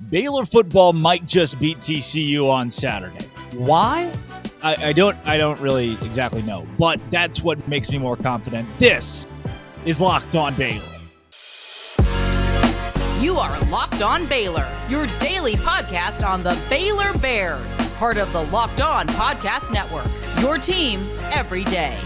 Baylor football might just beat TCU on Saturday. Why? I don't really exactly know, but that's what makes me more confident. This is Locked On Baylor. You are Locked On Baylor, your daily podcast on the Baylor Bears, part of the Locked On Podcast Network, your team every day.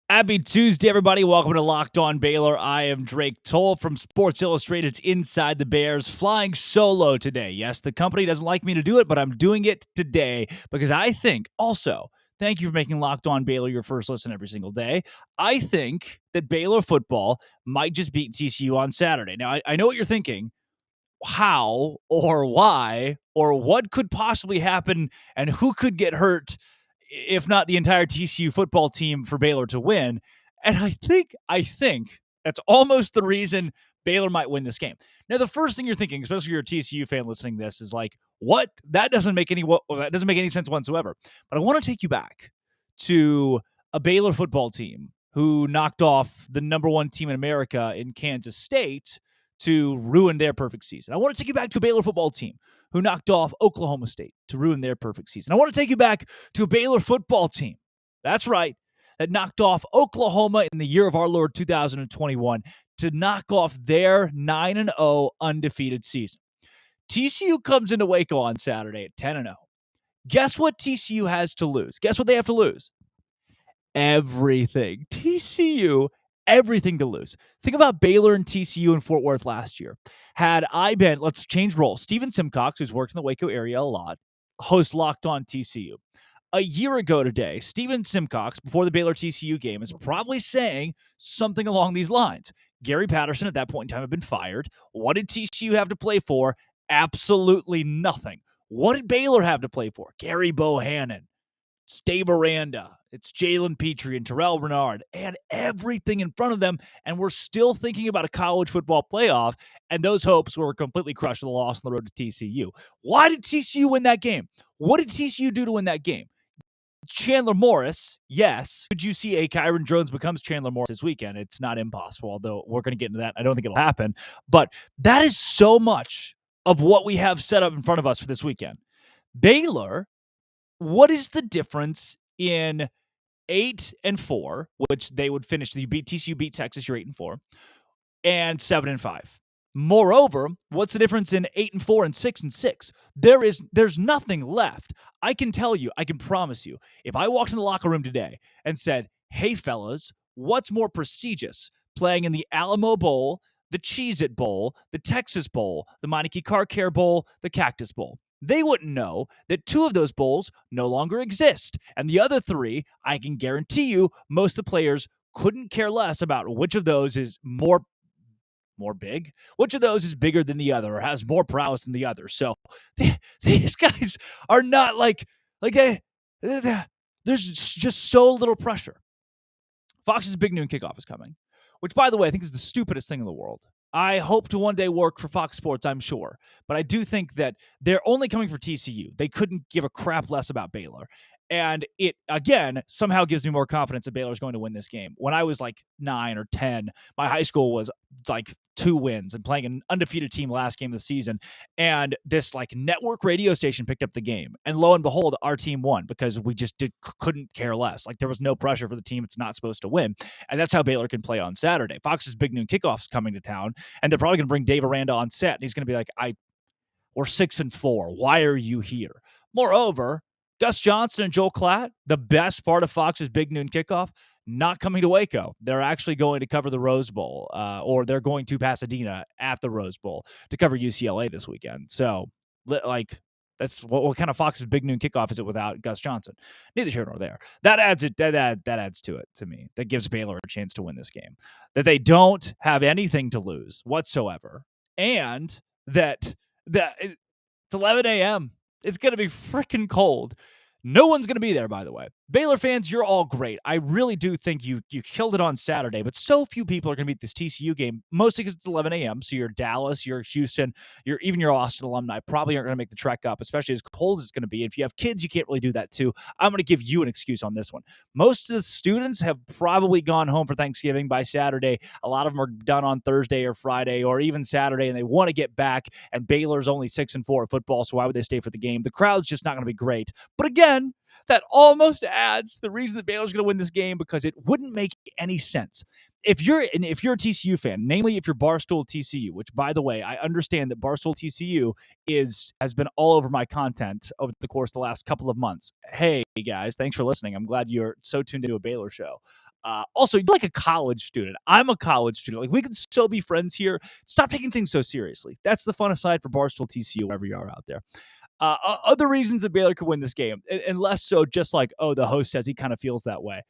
Happy Tuesday, everybody. Welcome to Locked On Baylor. I am Drake Toll from Sports Illustrated's Inside the Bears, flying solo today. Yes, the company doesn't like me to do it, but I'm doing it today because I think also, thank you for making Locked On Baylor your first listen every single day. I think that Baylor football might just beat TCU on Saturday. Now, I know what you're thinking. How or why or what could possibly happen and who could get hurt if not the entire TCU football team for Baylor to win. And I think that's almost the reason Baylor might win this game. Now, the first thing you're thinking, especially if you're a TCU fan listening to this, is like, what? That doesn't make any sense whatsoever. But I want to take you back to a Baylor football team who knocked off the number one team in America in Kansas State to ruin their perfect season. I want to take you back to a Baylor football team who knocked off Oklahoma State to ruin their perfect season. I want to take you back to a Baylor football team. That's right. That knocked off Oklahoma in the year of our Lord 2021 to knock off their 9-0 undefeated season. TCU comes into Waco on Saturday at 10-0. Guess what TCU has to lose? Guess what they have to lose? Everything. TCU, everything to lose. Think about Baylor and TCU in Fort Worth last year. Had I been, let's change roles. Steven Simcox, who's worked in the Waco area a lot, hosts Locked On TCU. A year ago today, Steven Simcox, before the Baylor TCU game, is probably saying something along these lines. Gary Patterson at that point in time had been fired. What did TCU have to play for? Absolutely nothing. What did Baylor have to play for? Gary Bohannon, Stave Aranda, it's Jalen Petrie and Terrell Bernard and everything in front of them. And we're still thinking about a college football playoff. And those hopes were completely crushed with a loss on the road to TCU. Why did TCU win that game? What did TCU do to win that game? Chandler Morris, yes. Could you see a Kyron Drones becomes Chandler Morris this weekend? It's not impossible, although we're going to get into that. I don't think it'll happen. But that is so much of what we have set up in front of us for this weekend. Baylor, what is the difference in 8-4, which they would finish? TCU beat Texas, you're 8-4, and 7-5. Moreover, what's the difference in 8-4 and 6-6? There's nothing left. I can tell you, I can promise you, if I walked in the locker room today and said, "Hey fellas, what's more prestigious? Playing in the Alamo Bowl, the Cheez-It Bowl, the Texas Bowl, the Meineke Car Care Bowl, the Cactus Bowl?" They wouldn't know that two of those bowls no longer exist. And the other three, I can guarantee you, most of the players couldn't care less about which of those is more big, which of those is bigger than the other or has more prowess than the other. So these guys are not there's just so little pressure. Fox's Big Noon Kickoff is coming, which, by the way, I think is the stupidest thing in the world. I hope to one day work for Fox Sports, I'm sure. But I do think that they're only coming for TCU. They couldn't give a crap less about Baylor. And it, again, somehow gives me more confidence that Baylor's going to win this game. When I was like 9 or 10, my high school was like 2 wins and playing an undefeated team last game of the season. And this like network radio station picked up the game. And lo and behold, our team won because we just couldn't care less. Like there was no pressure for the team it's not supposed to win. And that's how Baylor can play on Saturday. Fox's Big Noon Kickoff is coming to town. And they're probably going to bring Dave Aranda on set. And he's going to be like, we're 6-4. Why are you here? Moreover, Gus Johnson and Joel Klatt, the best part of Fox's Big Noon Kickoff, not coming to Waco. They're actually going to cover the Rose Bowl, or they're going to Pasadena at the Rose Bowl to cover UCLA this weekend. So, that's what kind of Fox's Big Noon Kickoff is it without Gus Johnson? Neither here nor there. That adds to it to me. That gives Baylor a chance to win this game. That they don't have anything to lose whatsoever, and that it's 11 a.m. It's going to be freaking cold. No one's going to be there, by the way. Baylor fans, you're all great. I really do think you killed it on Saturday, but so few people are going to beat this TCU game, mostly because it's 11 a.m. So you're Dallas, you're Houston, even your Austin alumni probably aren't going to make the trek up, especially as cold as it's going to be. If you have kids, you can't really do that too. I'm going to give you an excuse on this one. Most of the students have probably gone home for Thanksgiving by Saturday. A lot of them are done on Thursday or Friday or even Saturday, and they want to get back. And Baylor's only 6-4 at football, so why would they stay for the game? The crowd's just not going to be great. But again, that almost adds to the reason that Baylor's going to win this game, because it wouldn't make any sense. If you're a TCU fan, namely if you're Barstool TCU, which, by the way, I understand that Barstool TCU has been all over my content over the course of the last couple of months. Hey, guys, thanks for listening. I'm glad you're so tuned into a Baylor show. Also, you're like a college student. I'm a college student. Like, we can still be friends here. Stop taking things so seriously. That's the fun aside for Barstool TCU, wherever you are out there. Other reasons that Baylor could win this game, and less so just like, oh, the host says he kind of feels that way.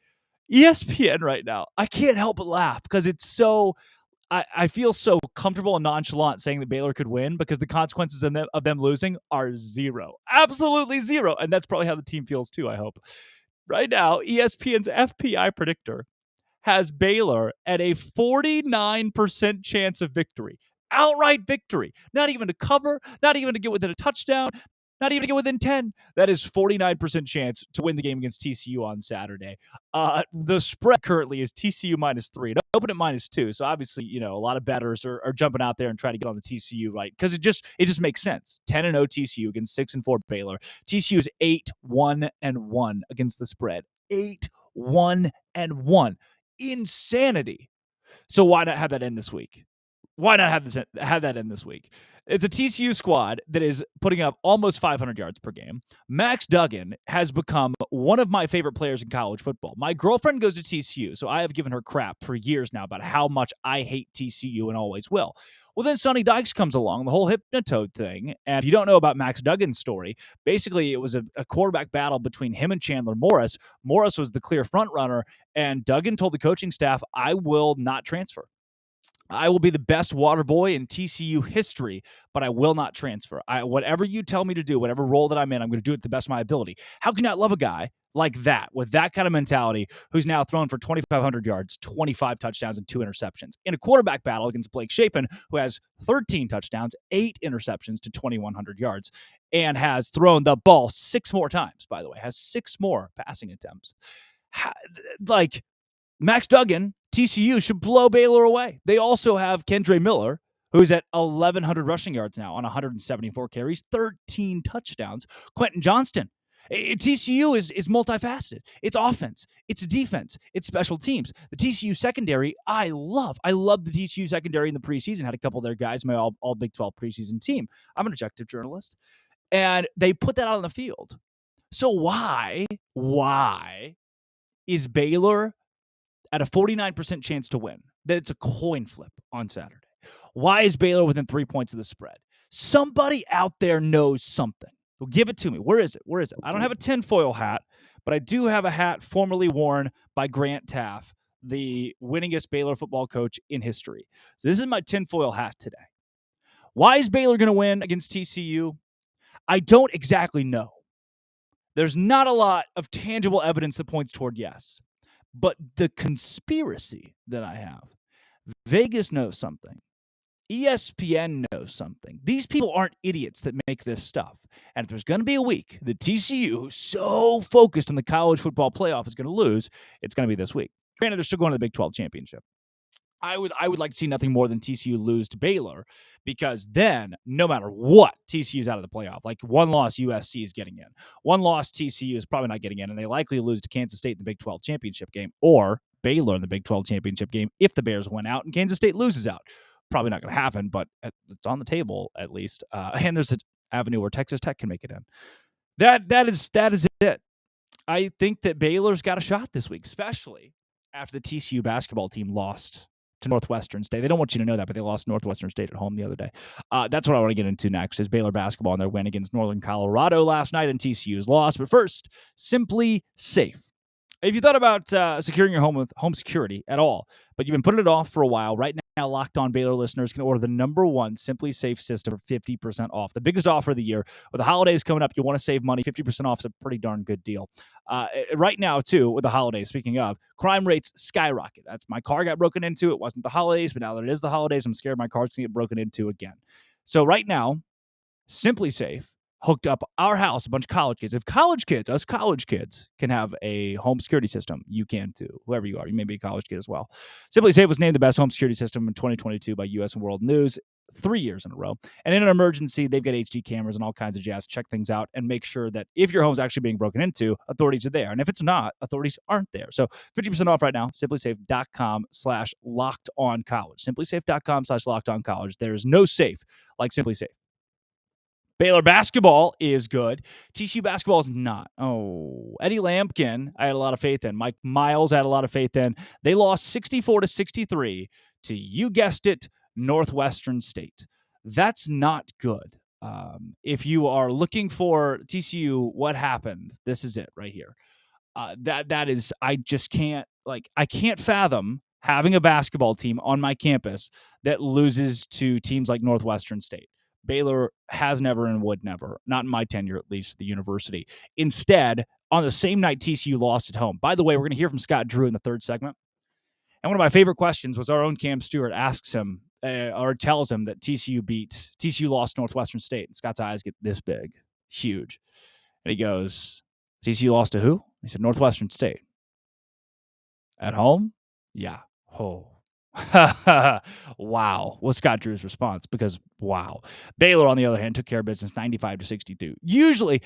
ESPN right now, I can't help but laugh because it's so, I feel so comfortable and nonchalant saying that Baylor could win because the consequences of them losing are zero. Absolutely zero. And that's probably how the team feels too, I hope. Right now, ESPN's FPI predictor has Baylor at a 49% chance of victory. Outright victory. Not even to cover, not even to get within a touchdown, not even to get within 10. That is 49% chance to win the game against TCU on Saturday. The spread currently is TCU -3. It opened at -2. So obviously, a lot of bettors are jumping out there and trying to get on the TCU, right? Because it just makes sense. 10-0 TCU against 6-4 Baylor. TCU is 8-1-1 against the spread. 8-1-1. Insanity. So why not have that end this week? Why not have that end this week? It's a TCU squad that is putting up almost 500 yards per game. Max Duggan has become one of my favorite players in college football. My girlfriend goes to TCU, so I have given her crap for years now about how much I hate TCU and always will. Well, then Sonny Dykes comes along, the whole Hypnotoad thing. And if you don't know about Max Duggan's story, basically it was a quarterback battle between him and Chandler Morris. Morris was the clear front runner, and Duggan told the coaching staff, I will not transfer. I will be the best water boy in TCU history, but I will not transfer. Whatever you tell me to do, whatever role that I'm in, I'm going to do it to the best of my ability. How can you not love a guy like that, with that kind of mentality, who's now thrown for 2,500 yards, 25 touchdowns, and 2 interceptions in a quarterback battle against Blake Shapen, who has 13 touchdowns, 8 interceptions to 2,100 yards, and has thrown the ball 6 more times, by the way, has 6 more passing attempts. Max Duggan, TCU should blow Baylor away. They also have Kendre Miller, who's at 1,100 rushing yards now on 174 carries, 13 touchdowns. Quentin Johnston. TCU is multifaceted. It's offense, it's defense, it's special teams. The TCU secondary, I love. I love the TCU secondary in the preseason. Had a couple of their guys, my all Big 12 preseason team. I'm an objective journalist. And they put that out on the field. So why is Baylor at a 49% chance to win? That it's a coin flip on Saturday. Why is Baylor within 3 points of the spread? Somebody out there knows something. Well, give it to me. Where is it? I don't have a tinfoil hat, but I do have a hat formerly worn by Grant Taff, the winningest Baylor football coach in history. So this is my tinfoil hat today. Why is Baylor going to win against TCU? I don't exactly know. There's not a lot of tangible evidence that points toward yes. But the conspiracy that I have, Vegas knows something. ESPN knows something. These people aren't idiots that make this stuff. And if there's going to be a week that TCU, who's so focused on the college football playoff, is going to lose, it's going to be this week. Granted, they're still going to the Big 12 championship. I would like to see nothing more than TCU lose to Baylor, because then no matter what, TCU's out of the playoff. Like, one loss, USC is getting in. One loss, TCU is probably not getting in, and they likely lose to Kansas State in the Big 12 championship game, or Baylor in the Big 12 championship game if the Bears win out and Kansas State loses out. Probably not going to happen, but it's on the table at least. And there's an avenue where Texas Tech can make it in. That is it. I think that Baylor's got a shot this week, especially after the TCU basketball team lost to Northwestern State. They don't want you to know that, but they lost Northwestern State at home the other day. That's what I want to get into next, is Baylor basketball and their win against Northern Colorado last night and TCU's loss. But first, SimpliSafe. If you thought about securing your home with home security at all, but you've been putting it off for a while, right Locked On Baylor listeners can order the #1 SimpliSafe system for 50% off. The biggest offer of the year. With the holidays coming up, you want to save money. 50% off is a pretty darn good deal. Right now, too, with the holidays, speaking of, crime rates skyrocket. My car got broken into. It wasn't the holidays, but now that it is the holidays, I'm scared my car's going to get broken into again. So right now, SimpliSafe hooked up our house, a bunch of college kids. If us college kids can have a home security system, you can too. Whoever you are, you may be a college kid as well. SimpliSafe was named the best home security system in 2022 by U.S. and World News 3 years in a row. And in an emergency, they've got HD cameras and all kinds of jazz. Check things out and make sure that if your home's actually being broken into, authorities are there. And if it's not, authorities aren't there. So 50% off right now, simplisafe.com/lockedoncollege. Simplisafe.com/lockedoncollege. There's no safe like SimpliSafe. Baylor basketball is good. TCU basketball is not. Oh, Eddie Lampkin, I had a lot of faith in. Mike Miles, I had a lot of faith in. They lost 64-63 to, you guessed it, Northwestern State. That's not good. If you are looking for TCU, what happened? This is it right here. That is, I just can't, I can't fathom having a basketball team on my campus that loses to teams like Northwestern State. Baylor has never and would never, not in my tenure at least, the university. Instead, on the same night TCU lost at home. By the way, we're going to hear from Scott Drew in the third segment. And one of my favorite questions was our own Cam Stewart asks him or tells him that TCU lost Northwestern State. And Scott's eyes get this big, huge. And he goes, TCU lost to who? He said, Northwestern State. At home? Yeah. Oh. Wow, was Scott Drew's response, because wow. Baylor, on the other hand, took care of business 95-62. Usually,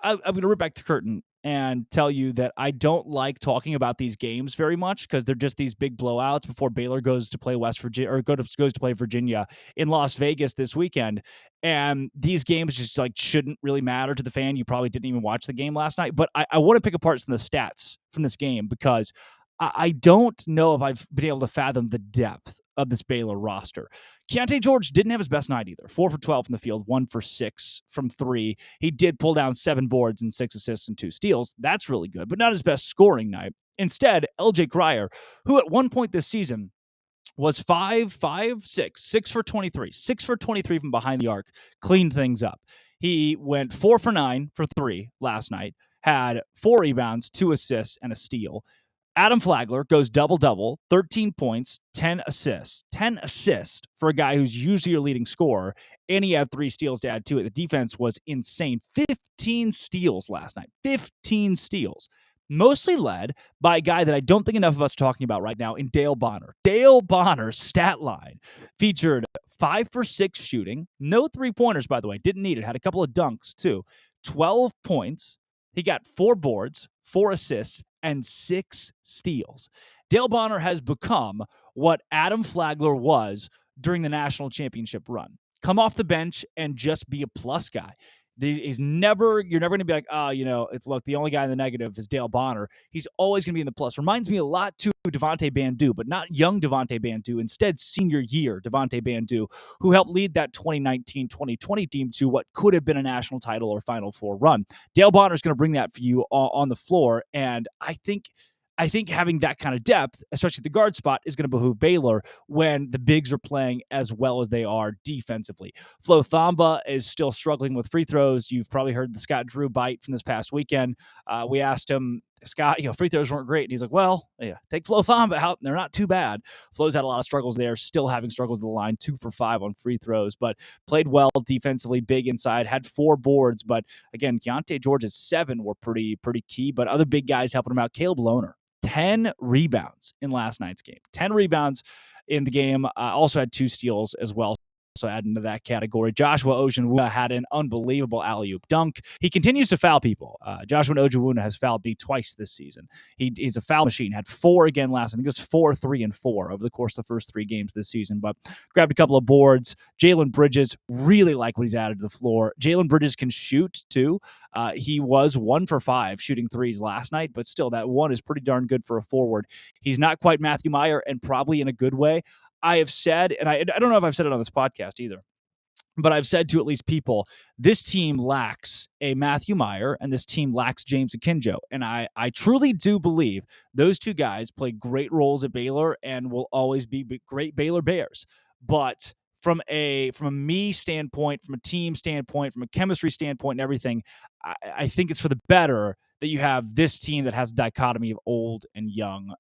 I'm going to rip back the curtain and tell you that I don't like talking about these games very much because they're just these big blowouts before Baylor goes to play West Virginia or goes to play Virginia in Las Vegas this weekend. And these games just shouldn't really matter to the fan. You probably didn't even watch the game last night, but I want to pick apart some of the stats from this game because I don't know if I've been able to fathom the depth of this Baylor roster. Keontae George didn't have his best night either. 4 for 12 from the field, 1 for 6 from 3. He did pull down 7 boards and 6 assists and 2 steals. That's really good, but not his best scoring night. Instead, LJ Cryer, who at one point this season was 6 for 23. 6 for 23 from behind the arc, cleaned things up. He went 4 for 9 for 3 last night, had 4 rebounds, 2 assists, and a steal. Adam Flagler goes double-double, 13 points, 10 assists. 10 assists for a guy who's usually your leading scorer, and he had 3 steals to add to it. The defense was insane. 15 steals last night. 15 steals. Mostly led by a guy that I don't think enough of us are talking about right now in Dale Bonner. Dale Bonner's stat line featured 5 for 6 shooting. No three-pointers, by the way. Didn't need it. Had a couple of dunks, too. 12 points. He got 4 boards, 4 assists, and 6 steals. Dale Bonner has become what Adam Flagler was during the national championship run. Come off the bench and just be a plus guy. You're never going to be like, the only guy in the negative is Dale Bonner. He's always going to be in the plus. Reminds me a lot to Devontae Bandu, but not young Devontae Bandu. Instead, senior year Devontae Bandu, who helped lead that 2019-2020 team to what could have been a national title or Final Four run. Dale Bonner is going to bring that for you on the floor, and I think having that kind of depth, especially at the guard spot, is going to behoove Baylor when the bigs are playing as well as they are defensively. Flo Thamba is still struggling with free throws. You've probably heard the Scott Drew bite from this past weekend. We asked him, Scott, free throws weren't great. And he's like, well, yeah, take Flo Thamba out. They're not too bad. Flo's had a lot of struggles there, still having struggles at the line, 2 for 5 on free throws, but played well defensively, big inside, had 4 boards. But again, Keontae George's 7 were pretty key, but other big guys helping him out. Caleb Lohner, 10 rebounds in last night's game. 10 rebounds in the game. Also had 2 steals as well. So add into that category. Joshua Ojianwuna had an unbelievable alley-oop dunk. He continues to foul people. Joshua Ojianwuna has fouled me twice this season. He's a foul machine. Had 4 again last. I think it was 4, 3, and 4 over the course of the first 3 games this season. But grabbed a couple of boards. Jalen Bridges, really like what he's added to the floor. Jalen Bridges can shoot too. He was 1 for 5 shooting threes last night, but still that 1 is pretty darn good for a forward. He's not quite Matthew Meyer, and probably in a good way. I have said, and I don't know if I've said it on this podcast either, but I've said to at least people, this team lacks a Matthew Meyer and this team lacks James Akinjo. And I truly do believe those two guys play great roles at Baylor and will always be great Baylor Bears. But from a me standpoint, from a team standpoint, from a chemistry standpoint and everything, I think it's for the better that you have this team that has a dichotomy of old and young,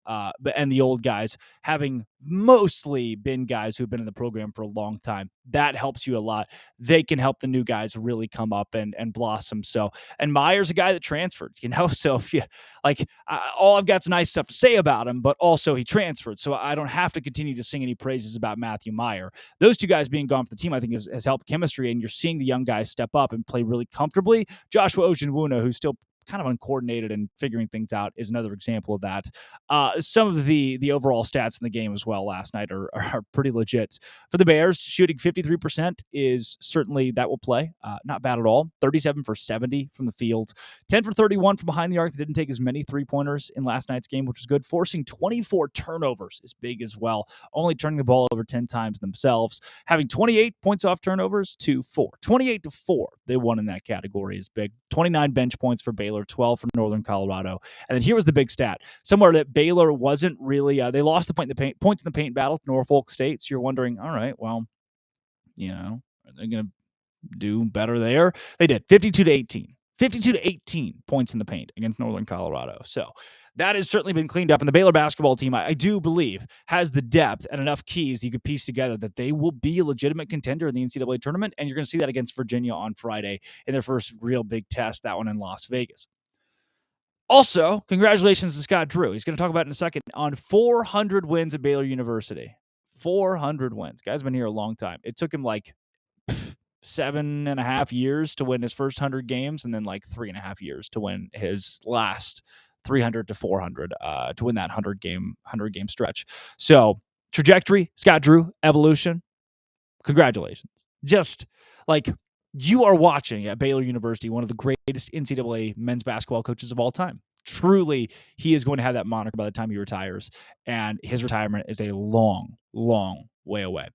and the old guys having mostly been guys who've been in the program for a long time. That helps you a lot. They can help the new guys really come up and blossom. So, and Meyer's a guy that transferred, so if you like, all I've got's nice stuff to say about him, but also he transferred. So I don't have to continue to sing any praises about Matthew Meyer. Those two guys being gone for the team, I think has helped chemistry, and you're seeing the young guys step up and play really comfortably. Joshua Ojenwuna, who's still kind of uncoordinated and figuring things out, is another example of that. Some of the overall stats in the game as well last night are pretty legit. For the Bears, shooting 53% is certainly, that will play. Not bad at all. 37 for 70 from the field. 10 for 31 from behind the arc. They didn't take as many three-pointers in last night's game, which was good. Forcing 24 turnovers is big as well. Only turning the ball over 10 times themselves. Having 28 points off turnovers to 4. 28 to 4. They won in that category is big. 29 bench points for Baylor. 12 for Northern Colorado. And then here was the big stat. Somewhere that Baylor wasn't really, they lost the points in the paint battle to Norfolk State. So you're wondering, all right, well, are they going to do better there? They did. 52 to 18. 52 to 18 points in the paint against Northern Colorado. So that has certainly been cleaned up. And the Baylor basketball team, I do believe, has the depth and enough keys you could piece together that they will be a legitimate contender in the NCAA tournament. And you're going to see that against Virginia on Friday in their first real big test, that one in Las Vegas. Also, congratulations to Scott Drew. He's going to talk about it in a second, on 400 wins at Baylor University. 400 wins. Guy's been here a long time. It took him like 7.5 years to win his first 100 games, and then like 3.5 years to win his last 300 to 400 to win that 100 game stretch. So trajectory, Scott Drew, evolution. Congratulations. Just like, you are watching at Baylor University one of the greatest NCAA men's basketball coaches of all time. Truly, he is going to have that moniker by the time he retires, and his retirement is a long, long way away.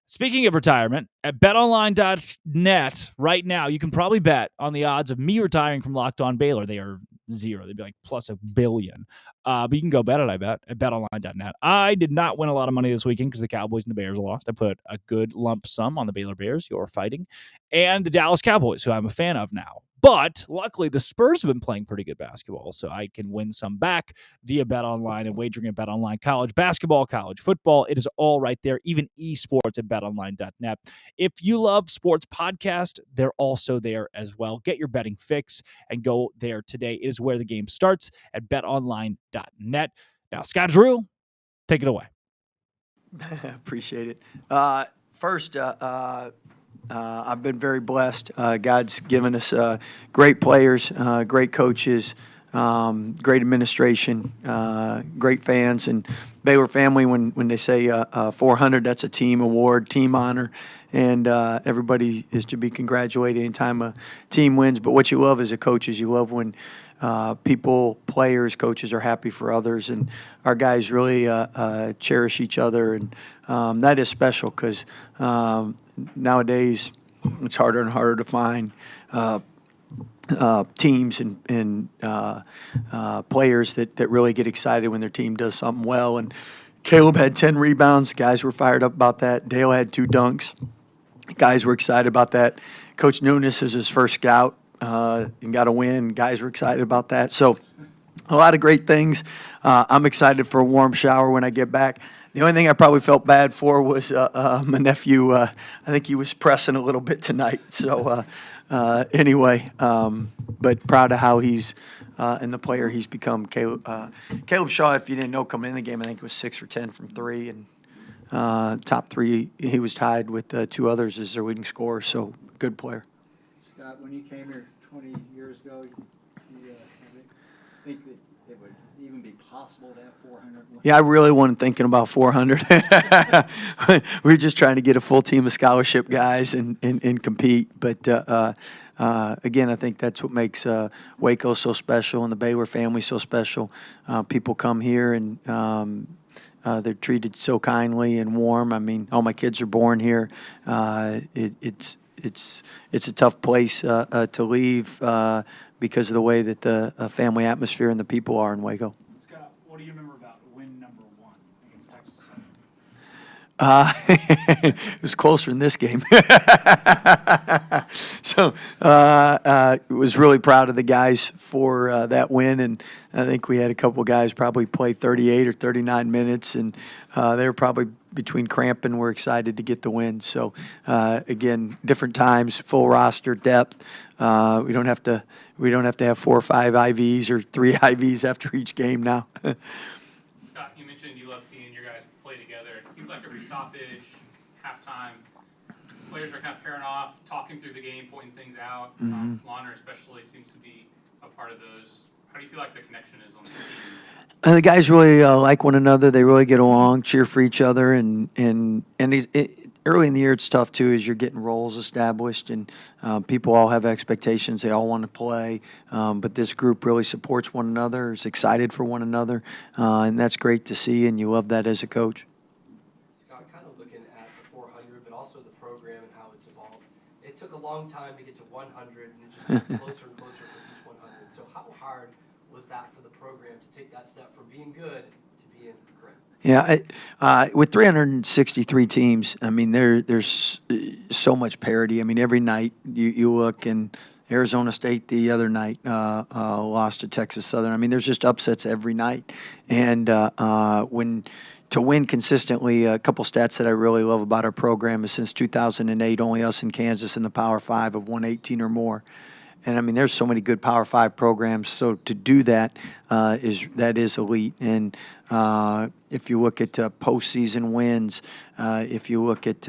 Speaking of retirement, at BetOnline.net right now, you can probably bet on the odds of me retiring from Locked On Baylor. They are zero. They'd be like plus $1 billion. But you can go bet it, I bet, at BetOnline.net. I did not win a lot of money this weekend because the Cowboys and the Bears lost. I put a good lump sum on the Baylor Bears, who are fighting, and the Dallas Cowboys, who I'm a fan of now. But luckily, the Spurs have been playing pretty good basketball, so I can win some back via BetOnline and wagering at BetOnline. College basketball, college football, it is all right there, even esports at BetOnline.net. If you love sports podcast, they're also there as well. Get your betting fix and go there today. It is where the game starts at BetOnline.net. Now, Scott Drew, take it away. Appreciate it. First, I've been very blessed. God's given us great players, great coaches, great administration, great fans, and Baylor family. When they say 400, that's a team award, team honor, and everybody is to be congratulated anytime a team wins. But what you love as a coach is you love when people, players, coaches are happy for others, and our guys really cherish each other, and that is special because nowadays it's harder and harder to find teams and players that really get excited when their team does something well. And Caleb had 10 rebounds. Guys were fired up about that. Dale had 2 dunks. Guys were excited about that. Coach Nunes is his first scout and got a win. Guys were excited about that. So a lot of great things. I'm excited for a warm shower when I get back. The only thing I probably felt bad for was my nephew. I think he was pressing a little bit tonight. So anyway, but proud of how he's and the player he's become. Caleb Shaw, if you didn't know, coming in the game, I think it was 6 for 10 from 3, and top 3. He was tied with 2 others as their leading scorer. So good player. Scott, when you came here 20 years ago, you think that it would even be possible to have 400? Yeah, I really wasn't thinking about 400. We were just trying to get a full team of scholarship guys and compete. But again, I think that's what makes Waco so special and the Baylor family so special. People come here and they're treated so kindly and warm. I mean, all my kids are born here. It's a tough place to leave because of the way that the family atmosphere and the people are in Waco. Scott, what do you remember about win number 1 against Texas? It was closer in this game. So was really proud of the guys for that win, and I think we had a couple guys probably play 38 or 39 minutes, and they were probably between cramping. We're excited to get the win. So again, different times, full roster depth. We don't have to have 4 or 5 IVs or 3 IVs after each game now. Scott, you mentioned you love seeing your guys play together. It seems like every stoppage, halftime, players are kind of pairing off, talking through the game, pointing things out. Lawner especially seems to be a part of those. How do you feel like the connection is on the team? The guys really like one another. They really get along, cheer for each other, and early in the year it's tough too, as you're getting roles established, and people all have expectations. They all want to play, but this group really supports one another, is excited for one another, and that's great to see. And you love that as a coach. Scott, kind of looking at the 400, but also the program and how it's evolved. It took a long time to get to 100, and it just gets closer and closer for each 100. So how hard was that for the program to take that step from being good to being great? Yeah, with 363 teams, I mean, there's so much parity. I mean, every night you look, and Arizona State the other night lost to Texas Southern. I mean, there's just upsets every night. And to win consistently, a couple stats that I really love about our program is since 2008, only us in Kansas in the Power 5 have won 18 or more. And I mean, there's so many good Power 5 programs. So to do that is elite. And if you look at postseason wins, if you look at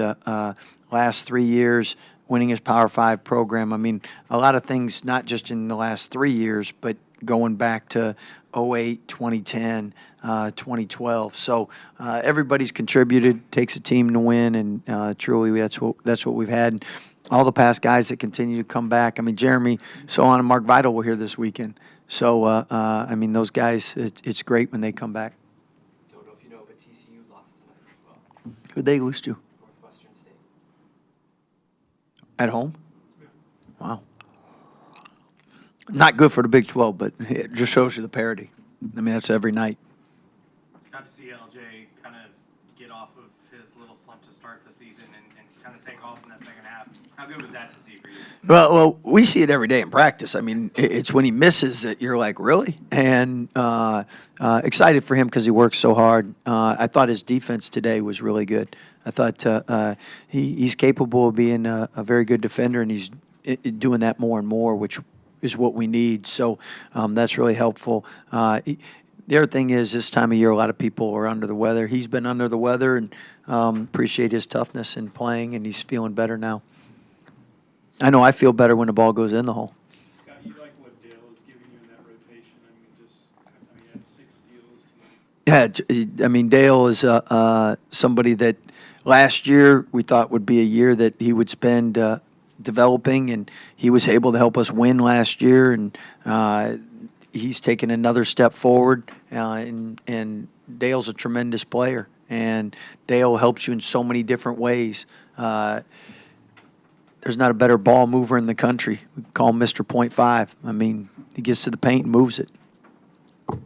last 3 years winning as Power 5 program, I mean, a lot of things not just in the last 3 years, but going back to 08, 2010, 2012. So everybody's contributed. Takes a team to win, and truly that's what we've had. All the past guys that continue to come back. I mean, Jeremy Sohan and Mark Vidal were here this weekend. So, I mean, those guys, it's great when they come back. Don't know if you know, but TCU lost tonight as well. Who'd they lose to? Northwestern State. At home? Wow. Not good for the Big 12, but it just shows you the parity. I mean, that's every night. It's got to see LJ kind of get off of his little slump to start the season and kind of take off in that second half. How good was that to see for you? Well, we see it every day in practice. I mean, it's when he misses that you're like, really? And excited for him because he works so hard. I thought his defense today was really good. I thought he's capable of being a very good defender, and he's doing that more and more, which is what we need. So that's really helpful. The other thing is this time of year, a lot of people are under the weather. He's been under the weather, and appreciate his toughness in playing, and he's feeling better now. I know I feel better when the ball goes in the hole. Scott, you like what Dale is giving you in that rotation? I mean, he had 6 steals tonight. Yeah, I mean, Dale is somebody that last year we thought would be a year that he would spend developing, and he was able to help us win last year, and he's taken another step forward, and Dale's a tremendous player, and Dale helps you in so many different ways. There's not a better ball mover in the country. We call him Mr. .5. I mean, he gets to the paint and moves it. Anything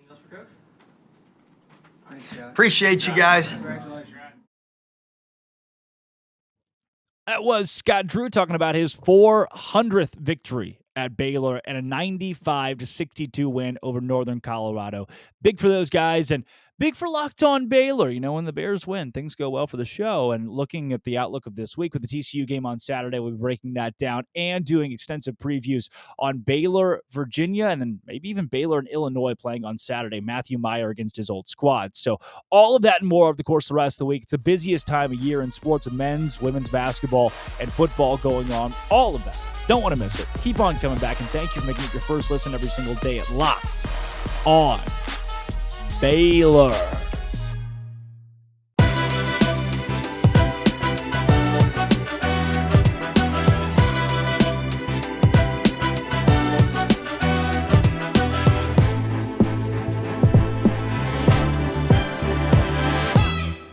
else for Coach? Thanks, Scott. Appreciate you guys. Congratulations. That was Scott Drew talking about his 400th victory at Baylor and a 95-62 win over Northern Colorado. Big for those guys and big for Locked On Baylor. You know, when the Bears win, things go well for the show. And looking at the outlook of this week with the TCU game on Saturday, we'll be breaking that down and doing extensive previews on Baylor, Virginia, and then maybe even Baylor and Illinois playing on Saturday. Matthew Meyer against his old squad. So all of that and more over the course of the rest of the week. It's the busiest time of year in sports with men's, women's basketball, and football going on. All of that. Don't want to miss it. Keep on coming back, and thank you for making it your first listen every single day at Locked On Baylor.